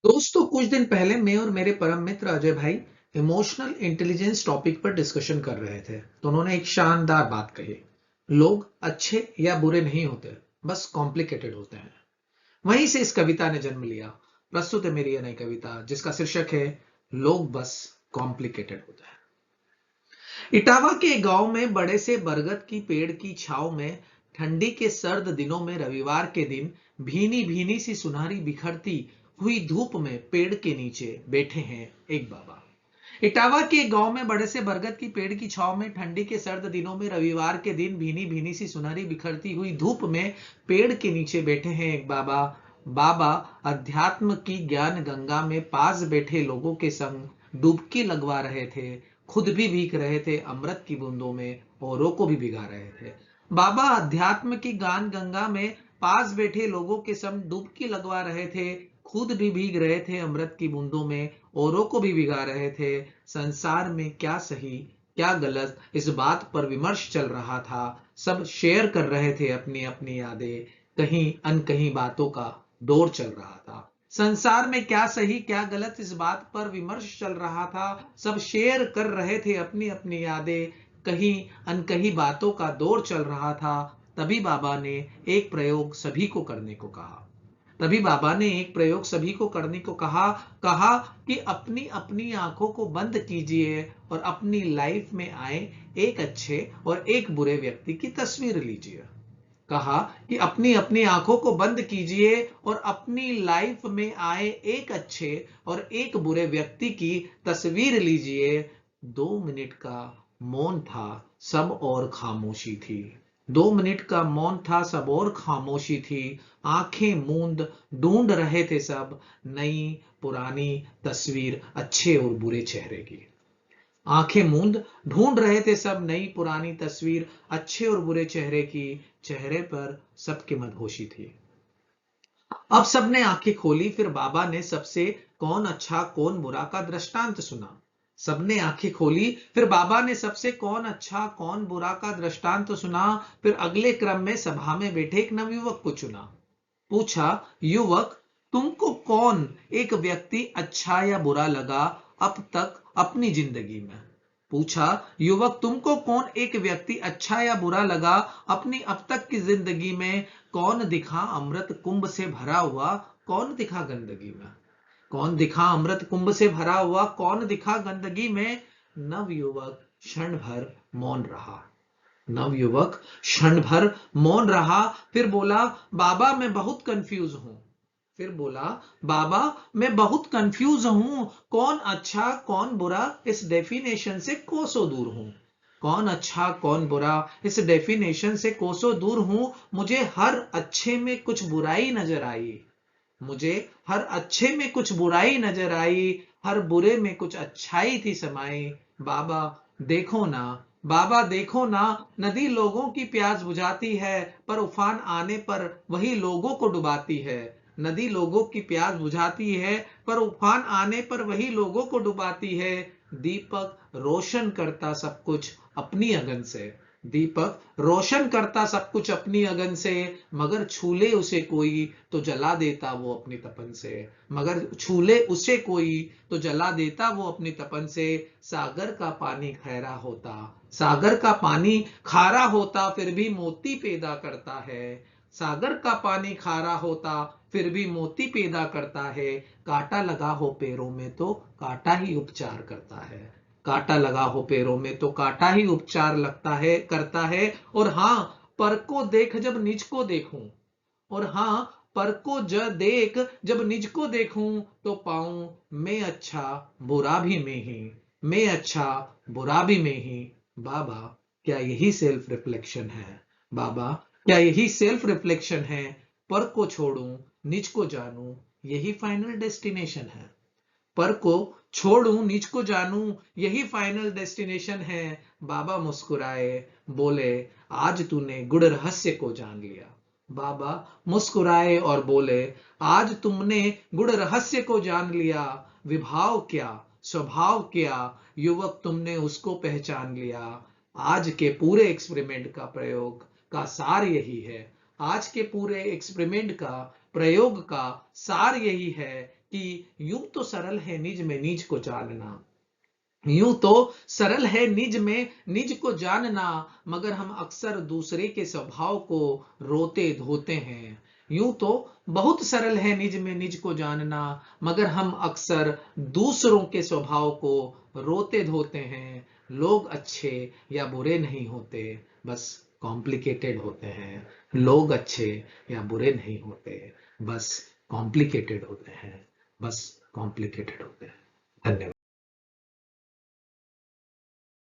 दोस्तों कुछ दिन पहले मैं और मेरे परम मित्र अजय भाई इमोशनल इंटेलिजेंस टॉपिक पर डिस्कशन कर रहे थे तो उन्होंने एक शानदार बात कही। लोग अच्छे या बुरे नहीं होते, बस कॉम्प्लिकेटेड होते हैं। वहीं से इस कविता ने जन्म लिया। प्रस्तुत है मेरी यह नई कविता जिसका शीर्षक है लोग बस कॉम्प्लिकेटेड होते हैं। इटावा के गांव में बड़े से बरगद की पेड़ की छांव में ठंडी के सर्द दिनों में रविवार के दिन भीनी भीनी सी सुनहरी बिखरती हुई धूप में पेड़ के नीचे बैठे हैं एक बाबा। इटावा के गांव में बड़े से बरगद की पेड़ की छांव में ठंडी के सर्द दिनों में रविवार के दिन भीनी भीनी सी सुनहरी बिखरती हुई धूप में पेड़ के नीचे बैठे हैं एक बाबा। बाबा अध्यात्म की ज्ञान गंगा में पास बैठे लोगों के संग डुबकी लगवा रहे थे। खुद भी भीग रहे थे अमृत की बूंदों में, औरों को भी भिगा रहे थे। बाबा अध्यात्म की ज्ञान गंगा में पास बैठे लोगों के संग डुबकी लगवा रहे थे। खुद भी भीग रहे थे अमृत की बूंदों में, औरों को भी भिगा रहे थे। संसार में क्या सही क्या गलत इस बात पर विमर्श चल रहा था। सब शेयर कर रहे थे अपनी अपनी यादें। कहीं अनकहीं बातों का दौर चल रहा था। संसार में क्या सही क्या गलत इस बात पर विमर्श चल रहा था। सब शेयर कर रहे थे अपनी अपनी यादें। कहीं अनकही बातों का दौर चल रहा था। तभी बाबा ने एक प्रयोग सभी को करने को कहा। तभी बाबा ने एक प्रयोग सभी को करने को कहा। कहा कि अपनी अपनी आंखों को बंद कीजिए और अपनी लाइफ में आए एक अच्छे और एक बुरे व्यक्ति की तस्वीर लीजिए। कहा कि अपनी अपनी आंखों को बंद कीजिए और अपनी लाइफ में आए एक अच्छे और एक बुरे व्यक्ति की तस्वीर लीजिए। 2 मिनट का मौन था, सब और खामोशी थी। 2 मिनट का मौन था, सब और खामोशी थी। आंखें मूंद ढूंढ रहे थे सब नई पुरानी तस्वीर अच्छे और बुरे चेहरे की। आंखें मूंद ढूंढ रहे थे सब नई पुरानी तस्वीर अच्छे और बुरे चेहरे की। चेहरे पर सबकी मदहोशी थी। अब सबने आंखें खोली, फिर बाबा ने सबसे कौन अच्छा कौन बुरा का दृष्टांत सुना। सबने आंखें खोली, फिर बाबा ने सबसे कौन अच्छा कौन बुरा का दृष्टांत सुना। फिर अगले क्रम में सभा में बैठे एक नवयुवक को चुना। पूछा, युवक, तुमको कौन एक व्यक्ति अच्छा या बुरा लगा अब तक अपनी जिंदगी में? पूछा, युवक, तुमको कौन एक व्यक्ति अच्छा या बुरा लगा अपनी अब तक की जिंदगी में? कौन दिखा अमृत कुंभ से भरा हुआ, कौन दिखा गंदगी में? कौन दिखा अमृत कुंभ से भरा हुआ, कौन दिखा गंदगी में? नवयुवक क्षण भर मौन रहा। नवयुवक क्षण भर मौन रहा, फिर बोला, बाबा मैं बहुत कंफ्यूज हूं। फिर बोला, बाबा मैं बहुत कंफ्यूज हूं। कौन अच्छा कौन बुरा इस डेफिनेशन से कोसों दूर हूं। कौन अच्छा कौन बुरा इस डेफिनेशन से कोसों दूर हूं। मुझे हर अच्छे में कुछ बुराई नजर आई। मुझे हर अच्छे में कुछ बुराई नजर आई। हर बुरे में कुछ अच्छाई थी समाई। बाबा देखो ना, बाबा देखो ना, नदी लोगों की प्यास बुझाती है पर उफान आने पर वही लोगों को डुबाती है। नदी लोगों की प्यास बुझाती है पर उफान आने पर वही लोगों को डुबाती है। दीपक रोशन करता सब कुछ अपनी अगन से। दीपक रोशन करता सब कुछ अपनी अगन से। मगर छूले उसे कोई तो जला देता वो अपनी तपन से। मगर छूले उसे कोई तो जला देता वो अपनी तपन से। सागर का पानी खैरा होता, सागर का पानी खारा होता फिर भी मोती पैदा करता है। सागर का पानी खारा होता फिर भी मोती पैदा करता है। कांटा लगा हो पैरों में तो कांटा ही उपचार करता है। कांटा लगा हो पैरों में तो कांटा ही उपचार लगता है करता है। और हाँ, पर को देख जब निज को देखूं। और हाँ, पर को देख जब निज को देखूं तो पाऊं मैं अच्छा बुरा भी मैं ही। मैं अच्छा बुरा भी मैं ही। बाबा क्या यही सेल्फ रिफ्लेक्शन है? बाबा क्या यही सेल्फ रिफ्लेक्शन है? पर को छोड़ूं निज को जानूं यही फाइनल डेस्टिनेशन है। पर को छोड़ूं निज को जानूं यही फाइनल डेस्टिनेशन है। बाबा मुस्कुराए, बोले, आज तूने गुड़ रहस्य को जान लिया। बाबा मुस्कुराए और बोले, आज तुमने गुड़ रहस्य को जान लिया। विभाव क्या स्वभाव क्या युवक तुमने उसको पहचान लिया। आज के पूरे एक्सपेरिमेंट का प्रयोग का सार यही है। आज के पूरे एक्सपेरिमेंट का प्रयोग का सार यही है कि यूं तो सरल है निज में निज को जानना, यूं तो सरल है निज में निज को जानना, मगर हम अक्सर दूसरे के स्वभाव को रोते धोते हैं। यूं तो बहुत सरल है निज में निज को जानना, मगर हम अक्सर दूसरों के स्वभाव को रोते धोते हैं। लोग अच्छे या बुरे नहीं होते, बस कॉम्प्लिकेटेड होते हैं। लोग अच्छे या बुरे नहीं होते, बस कॉम्प्लिकेटेड होते हैं, बस कॉम्प्लिकेटेड होते हैं। धन्यवाद।